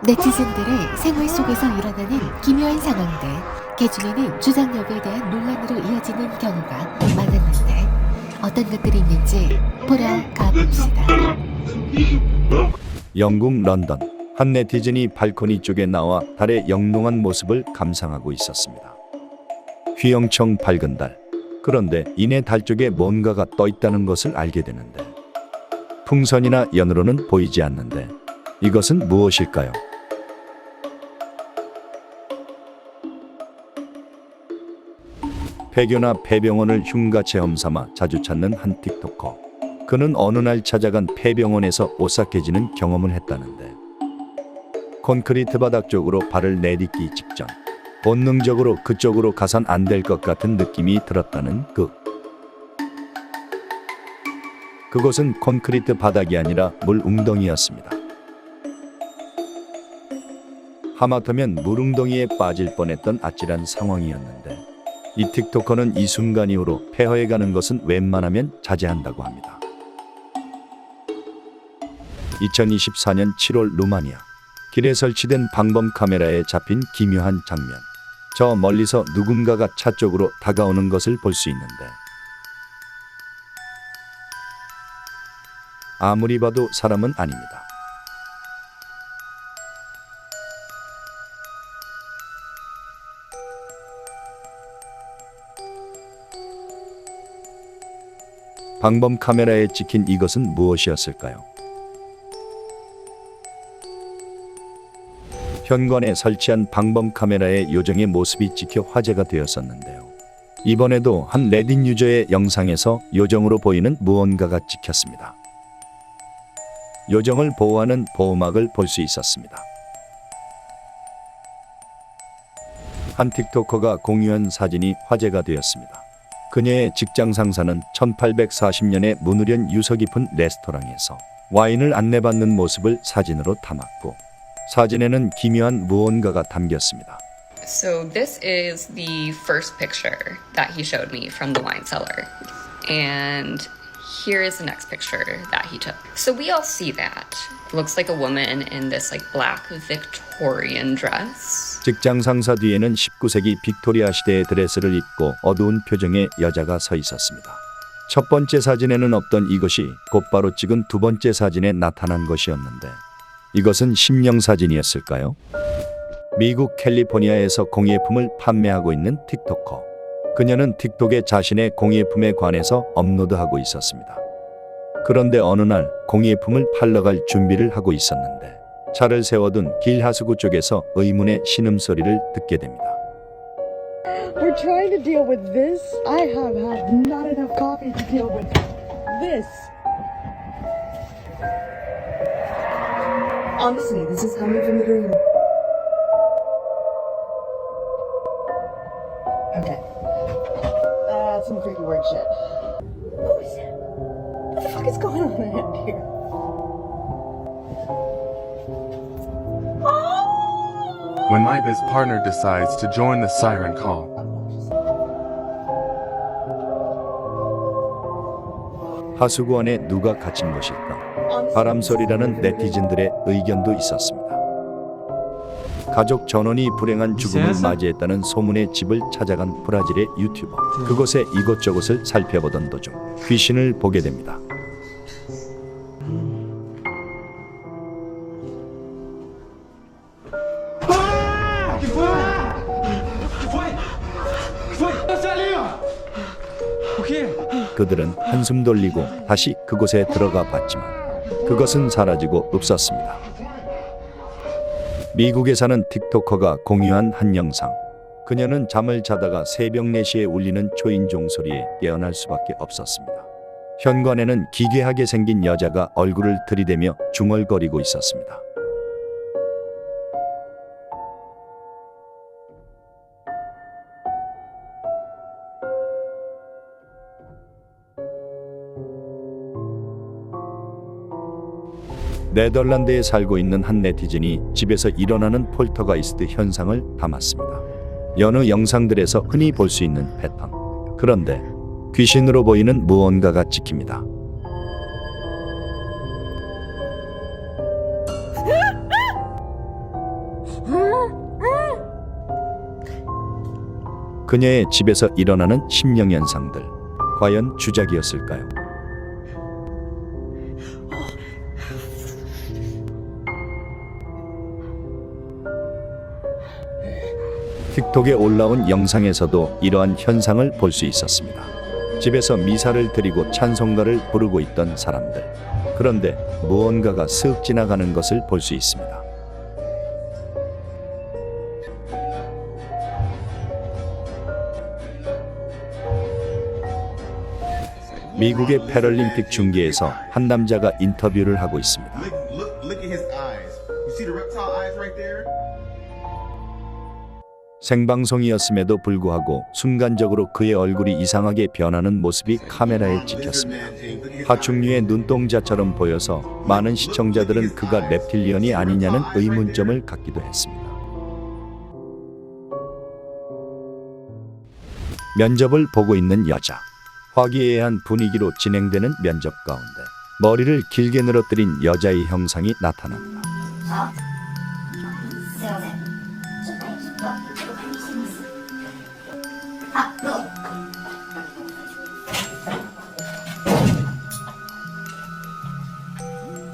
네티즌들의 생활 속에서 일어나는 기묘한 상황들, 개중에는 주장력에 대한 논란으로 이어지는 경우가 많았는데 어떤 것들이 있는지 보러 가봅시다. 영국 런던 한 네티즌이 발코니 쪽에 나와 달의 영롱한 모습을 감상하고 있었습니다. 휘영청 밝은 달. 그런데 이내 달 쪽에 뭔가가 떠 있다는 것을 알게 되는데 풍선이나 연으로는 보이지 않는데 이것은 무엇일까요? 폐교나 폐병원을 흉가체험 삼아 자주 찾는 한 틱토커. 그는 어느 날 찾아간 폐병원에서 오싹해지는 경험을 했다는데 콘크리트 바닥 쪽으로 발을 내딛기 직전 본능적으로 그쪽으로 가선 안 될 것 같은 느낌이 들었다는 그곳은 콘크리트 바닥이 아니라 물 웅덩이였습니다. 하마터면 물 웅덩이에 빠질 뻔했던 아찔한 상황이었는데 이 틱토커는 이 순간 이후로 폐허에 가는 것은 웬만하면 자제한다고 합니다. 2024년 7월 루마니아 길에 설치된 방범 카메라에 잡힌 기묘한 장면. 저 멀리서 누군가가 차 쪽으로 다가오는 것을 볼 수 있는데 아무리 봐도 사람은 아닙니다. 방범 카메라에 찍힌 이것은 무엇이었을까요? 현관에 설치한 방범 카메라에 요정의 모습이 찍혀 화제가 되었었는데요. 이번에도 한 레딧 유저의 영상에서 요정으로 보이는 무언가가 찍혔습니다. 요정을 보호하는 보호막을 볼 수 있었습니다. 한 틱토커가 공유한 사진이 화제가 되었습니다. 그녀의 직장 상사는 1840년에 문우련 유서 깊은 레스토랑에서 와인을 안내받는 모습을 사진으로 담았고 사진에는 기묘한 무언가가 담겼습니다. So this is the first picture that he showed me from the wine cellar. And here is the next picture that he took. So we all see that. It looks like a woman in this like black Victorian dress. 직장 상사 뒤에는 19세기 빅토리아 시대의 드레스를 입고 어두운 표정의 여자가 서 있었습니다. 첫 번째 사진에는 없던 이것이 곧바로 찍은 두 번째 사진에 나타난 것이었는데 이것은 심령 사진이었을까요? 미국 캘리포니아에서 공예품을 판매하고 있는 틱토커. 그녀는 틱톡에 자신의 공예품에 관해서 업로드하고 있었습니다. 그런데 어느 날 공예품을 팔러 갈 준비를 하고 있었는데 차를 세워둔 길 하수구 쪽에서 의문의 신음소리를 듣게 됩니다. We're trying to deal with this. I have had not enough coffee to deal with this. Honestly, this is coming from the dream. Okay. That's some creepy word shit. Who is it? What the fuck is going on in here? When my biz partner decides to join the siren call. 하수구 안에 누가 갇힌 것일까? 바람소리라는 네티즌들의 의견도 있었습니다. 가족 전원이 불행한 죽음을 맞이했다는 소문의 집을 찾아간 브라질의 유튜버. 그곳의 이곳저곳을 살펴보던 도중 귀신을 보게 됩니다. 그들은 한숨 돌리고 다시 그곳에 들어가 봤지만 그것은 사라지고 없었습니다. 미국에 사는 틱토커가 공유한 한 영상. 그녀는 잠을 자다가 새벽 4시에 울리는 초인종 소리에 깨어날 수밖에 없었습니다. 현관에는 기괴하게 생긴 여자가 얼굴을 들이대며 중얼거리고 있었습니다. 네덜란드에 살고 있는 한 네티즌이 집에서 일어나는 폴터가이스트 현상을 담았습니다. 여느 영상들에서 흔히 볼 수 있는 패턴. 그런데 귀신으로 보이는 무언가가 찍힙니다. 그녀의 집에서 일어나는 심령현상들, 과연 주작이었을까요? 틱톡에 올라온 영상에서도 이러한 현상을 볼 수 있었습니다. 집에서 미사를 드리고 찬송가를 부르고 있던 사람들. 그런데 무언가가 쓱 지나가는 것을 볼 수 있습니다. 미국의 패럴림픽 중계에서 한 남자가 인터뷰를 하고 있습니다. Look at his eyes. You see the reptile eyes right there? 생방송이었음에도 불구하고 순간적으로 그의 얼굴이 이상하게 변하는 모습이 카메라에 찍혔습니다. 파충류의 눈동자처럼 보여서 많은 시청자들은 그가 reptilian이 아니냐는 의문점을 갖기도 했습니다. 면접을 보고 있는 여자. 화기애애한 분위기로 진행되는 면접 가운데 머리를 길게 늘어뜨린 여자의 형상이 나타납니다.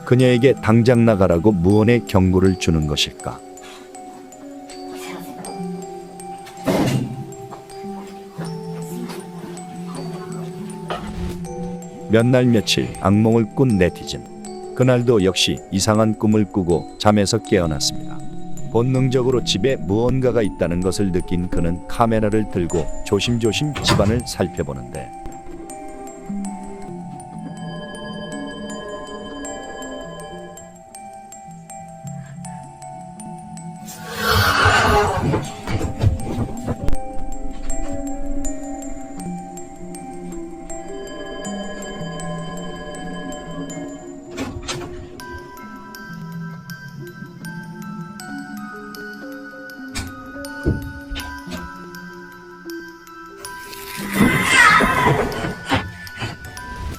그녀에게 당장 나가라고 무언의 경고를 주는 것일까? 몇 날 며칠 악몽을 꾼 네티즌. 그날도 역시 이상한 꿈을 꾸고 잠에서 깨어났습니다. 본능적으로 집에 무언가가 있다는 것을 느낀 그는 카메라를 들고 조심조심 집안을 살펴보는데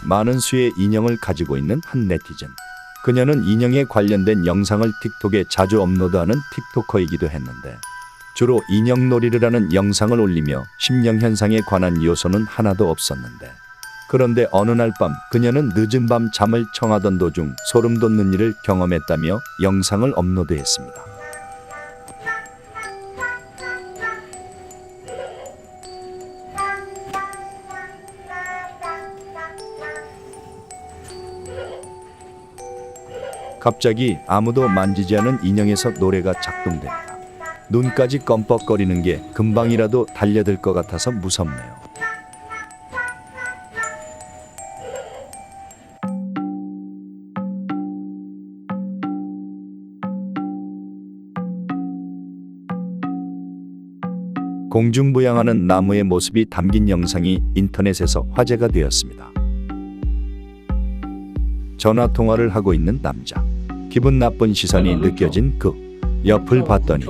많은 수의 인형을 가지고 있는 한 네티즌. 그녀는 인형에 관련된 영상을 틱톡에 자주 업로드하는 틱토커이기도 했는데 주로 인형놀이를 하는 영상을 올리며 심령현상에 관한 요소는 하나도 없었는데 그런데 어느 날 밤 그녀는 늦은 밤 잠을 청하던 도중 소름 돋는 일을 경험했다며 영상을 업로드했습니다. 갑자기 아무도 만지지 않은 인형에서 노래가 작동됩니다. 눈까지 껌뻑거리는 게 금방이라도 달려들 것 같아서 무섭네요. 공중부양하는 나무의 모습이 담긴 영상이 인터넷에서 화제가 되었습니다. 전화 통화를 하고 있는 남자. 기분 나쁜 시선이 느껴진 그 옆을 봤더니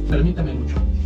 Permítame mucho.